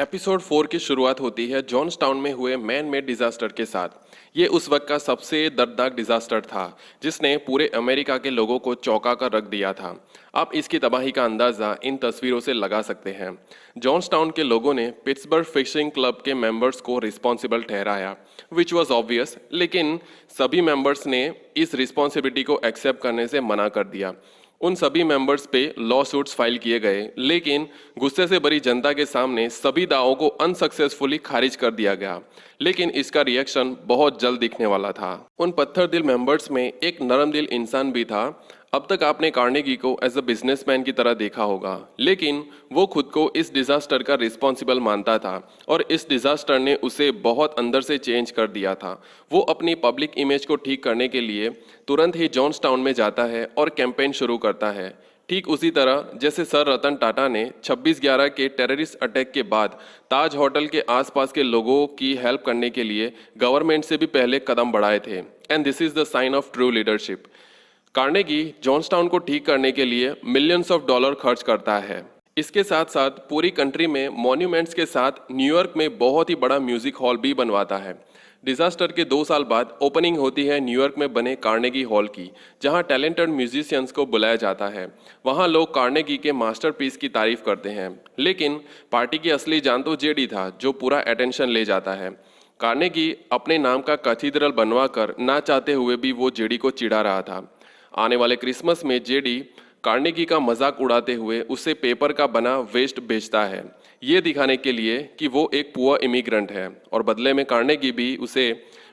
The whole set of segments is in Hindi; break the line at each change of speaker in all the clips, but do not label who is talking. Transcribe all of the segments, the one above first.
एपिसोड 4 की शुरुआत होती है जॉन्सटाउन में हुए मैन मेड डिजास्टर के साथ। ये उस वक्त का सबसे दर्दनाक डिजास्टर था जिसने पूरे अमेरिका के लोगों को चौंका कर रख दिया था। आप इसकी तबाही का अंदाजा इन तस्वीरों से लगा सकते हैं। जॉन्सटाउन के लोगों ने पिट्सबर्ग फिशिंग क्लब के मेंबर्स को रिस्पॉन्सिबल ठहराया, विच वॉज ऑब्वियस, लेकिन सभी मेंबर्स ने इस रिस्पॉन्सिबिलिटी को एक्सेप्ट करने से मना कर दिया। उन सभी मेंबर्स पे लॉ सूट्स फाइल किए गए, लेकिन गुस्से से भरी जनता के सामने सभी दावों को अनसक्सेसफुली खारिज कर दिया गया। लेकिन इसका रिएक्शन बहुत जल्द दिखने वाला था। उन पत्थर दिल मेंबर्स में एक नरम दिल इंसान भी था। अब तक आपने कार्नेगी को एज अ बिजनेसमैन की तरह देखा होगा, लेकिन वो खुद को इस डिजास्टर का रिस्पॉन्सिबल मानता था और इस डिजास्टर ने उसे बहुत अंदर से चेंज कर दिया था। वो अपनी पब्लिक इमेज को ठीक करने के लिए तुरंत ही जॉन्सटाउन में जाता है और कैंपेन शुरू करता है, ठीक उसी तरह जैसे सर रतन टाटा ने 26/11 के टेररिस्ट अटैक के बाद ताज होटल के आसपास के लोगों की हेल्प करने के लिए गवर्नमेंट से भी पहले कदम बढ़ाए थे। And this is the sign of true leadership. Carnegie Johnstown को ठीक करने के लिए मिलियंस ऑफ डॉलर खर्च करता है। इसके साथ साथ पूरी कंट्री में मॉन्यूमेंट्स के साथ न्यूयॉर्क में बहुत ही बड़ा म्यूजिक हॉल भी बनवाता है। डिजास्टर के 2 साल बाद ओपनिंग होती है न्यूयॉर्क में बने कार्नेगी हॉल की, जहां टैलेंटेड म्यूजिशियंस को बुलाया जाता है। वहां लोग कार्नेगी के मास्टरपीस की तारीफ करते हैं, लेकिन पार्टी की असली जान तो जेडी था, जो पूरा अटेंशन ले जाता है। कार्नेगी अपने नाम का कैथीड्रल बनवाकर ना चाहते हुए भी वो जेडी को चिढ़ा रहा था। आने वाले क्रिसमस में जेडी कार्नेगी का मजाक उड़ाते हुए उसे पेपर का बना वेस्ट बेचता है, ये दिखाने के लिए कि वो एक पुअर इमिग्रेंट है, और बदले में कार्नेगी भी उसे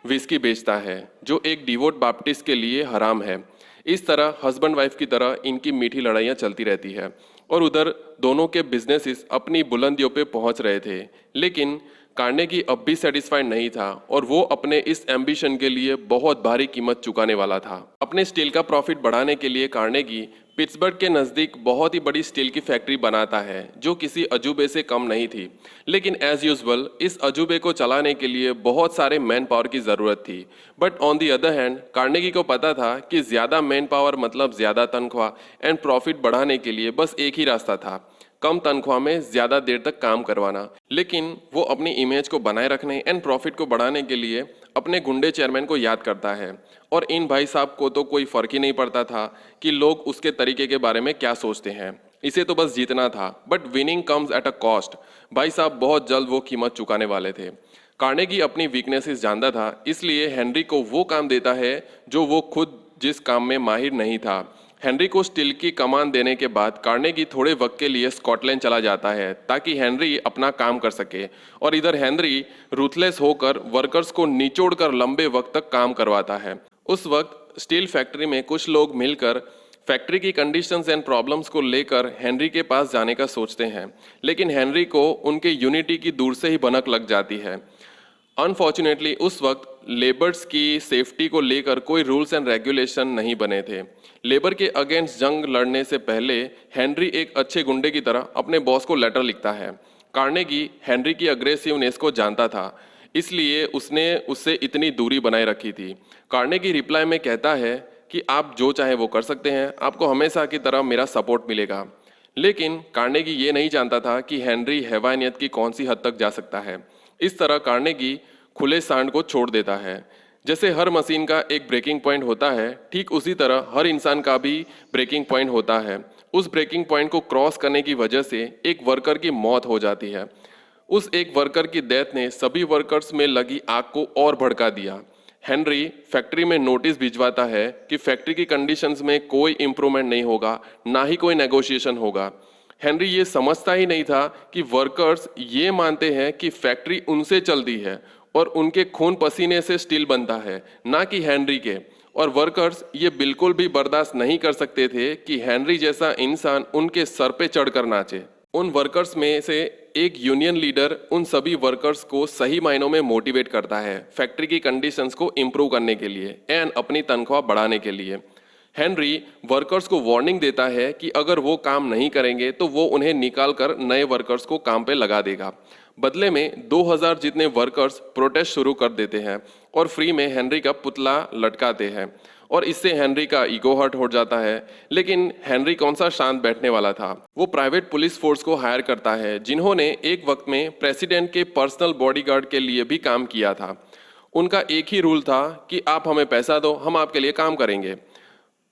विस्की बेचता है, जो एक डिवोट बैप्टिस्ट के लिए हराम है। इस तरह हस्बैंड वाइफ की तरह इनकी मीठी लड़ाइयाँ चलती रहती है, और उधर दोनों के बिजनेसेस अपनी बुलंदियों पे पहुंच रहे थे। लेकिन कार्नेगी अब भी सेटिस्फाइड नहीं था और वो अपने इस एम्बिशन के लिए बहुत भारी कीमत चुकाने वाला था। अपने स्टील का प्रॉफिट बढ़ाने के लिए कार्नेगी पिट्सबर्ग के नज़दीक बहुत ही बड़ी स्टील की फैक्ट्री बनाता है, जो किसी अजूबे से कम नहीं थी। लेकिन एज यूजुअल इस अजूबे को चलाने के लिए बहुत सारे मैन पावर की ज़रूरत थी। But on the other hand Carnegie को पता था कि ज़्यादा मैन पावर मतलब ज़्यादा तनख्वाह एंड प्रॉफिट बढ़ाने के लिए बस एक ही रास्ता था, कम तनख्वाह में ज़्यादा देर तक काम करवाना। लेकिन वो अपनी इमेज को बनाए रखने एंड प्रॉफिट को बढ़ाने के लिए अपने गुंडे चेयरमैन को याद करता है, और इन भाई साहब को तो कोई फ़र्क ही नहीं पड़ता था कि लोग उसके तरीके के बारे में क्या सोचते हैं। इसे तो बस जीतना था, but winning comes at a cost. भाई साहब बहुत जल्द वो कीमत चुकाने वाले थे। कार्नेगी अपनी वीकनेसेस जानता था, इसलिए हेनरी को वो काम देता है जो वो खुद जिस काम में माहिर नहीं था। हेनरी को स्टील की कमान देने के बाद कार्नेगी थोड़े वक्त के लिए स्कॉटलैंड चला जाता है ताकि हेनरी अपना काम कर सके, और इधर हेनरी रूथलेस होकर वर्कर्स को निचोड़कर लंबे वक्त तक काम करवाता है। उस वक्त स्टील फैक्ट्री में कुछ लोग मिलकर फैक्ट्री की कंडीशंस एंड प्रॉब्लम्स को लेकर हेनरी के पास जाने का सोचते हैं, लेकिन हेनरी को उनके यूनिटी की दूर से ही भनक लग जाती है। अनफॉर्चुनेटली उस वक्त लेबर्स की सेफ्टी को लेकर कोई रूल्स एंड रेगुलेशन नहीं बने थे। लेबर के अगेंस्ट जंग लड़ने से पहले हेनरी एक अच्छे गुंडे की तरह अपने बॉस को लेटर लिखता है। कार्नेगी हेनरी की अग्रेसिवनेस को जानता था, इसलिए उसने उससे इतनी दूरी बनाए रखी थी। कार्नेगी रिप्लाई में कहता है कि आप जो चाहे वो कर सकते हैं, आपको हमेशा की तरह मेरा सपोर्ट मिलेगा। लेकिन कार्नेगी ये नहीं जानता था कि हेनरी हैवानियत की कौन सी हद तक जा सकता है। इस तरह कार्नेगी खुले सांड को छोड़ देता है। जैसे हर मशीन का एक ब्रेकिंग पॉइंट होता है, ठीक उसी तरह हर इंसान का भी ब्रेकिंग पॉइंट होता है। उस ब्रेकिंग पॉइंट को क्रॉस करने की वजह से एक वर्कर की मौत हो जाती है। उस एक वर्कर की डेथ ने सभी वर्कर्स में लगी आग को और भड़का दिया। हेनरी फैक्ट्री में नोटिस भिजवाता है कि फैक्ट्री की कंडीशंस में कोई इम्प्रूवमेंट नहीं होगा, ना ही कोई नेगोशिएशन होगा। हेनरी ये समझता ही नहीं था कि वर्कर्स ये मानते हैं कि फैक्ट्री उनसे चलती है और उनके खून पसीने से स्टील बनता है, ना कि हेनरी के। और वर्कर्स ये बिल्कुल भी बर्दाश्त नहीं कर सकते थे कि हेनरी जैसा इंसान उनके सर पे चढ़कर नाचे। उन वर्कर्स में से एक यूनियन लीडर उन सभी वर्कर्स को सही मायनों में मोटिवेट करता है फैक्ट्री की कंडीशंस को इम्प्रूव करने के लिए एंड अपनी तनख्वाह बढ़ाने के लिए। हेनरी वर्कर्स को वार्निंग देता है कि अगर वो काम नहीं करेंगे तो वो उन्हें निकाल कर नए वर्कर्स को काम पे लगा देगा। बदले में 2000 जितने वर्कर्स प्रोटेस्ट शुरू कर देते हैं और फ्री में हेनरी का पुतला लटकाते हैं और इससे हेनरी का ईगो हर्ट हो जाता है। लेकिन हेनरी कौन सा शांत बैठने वाला था। वो प्राइवेट पुलिस फोर्स को हायर करता है जिन्होंने एक वक्त में प्रेसिडेंट के पर्सनल बॉडीगार्ड के लिए भी काम किया था। उनका एक ही रूल था कि आप हमें पैसा दो, हम आपके लिए काम करेंगे।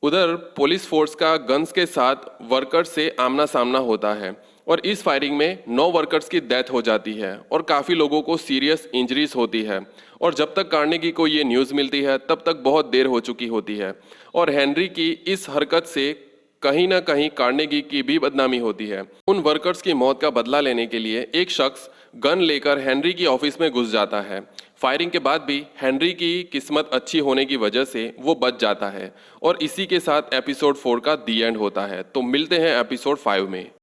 उधर पुलिस फोर्स का गन्स के साथ वर्कर्स से आमना सामना होता है और इस फायरिंग में 9 वर्कर्स की डेथ हो जाती है और काफ़ी लोगों को सीरियस इंजरीज होती है। और जब तक कार्नेगी को ये न्यूज़ मिलती है तब तक बहुत देर हो चुकी होती है और हेनरी की इस हरकत से कहीं ना कहीं कार्नेगी की भी बदनामी होती है। उन वर्कर्स की मौत का बदला लेने के लिए एक शख्स गन लेकर हेनरी की ऑफिस में घुस जाता है। फायरिंग के बाद भी हेनरी की किस्मत अच्छी होने की वजह से वो बच जाता है और इसी के साथ एपिसोड 4 का दी एंड होता है। तो मिलते हैं एपिसोड 5 में।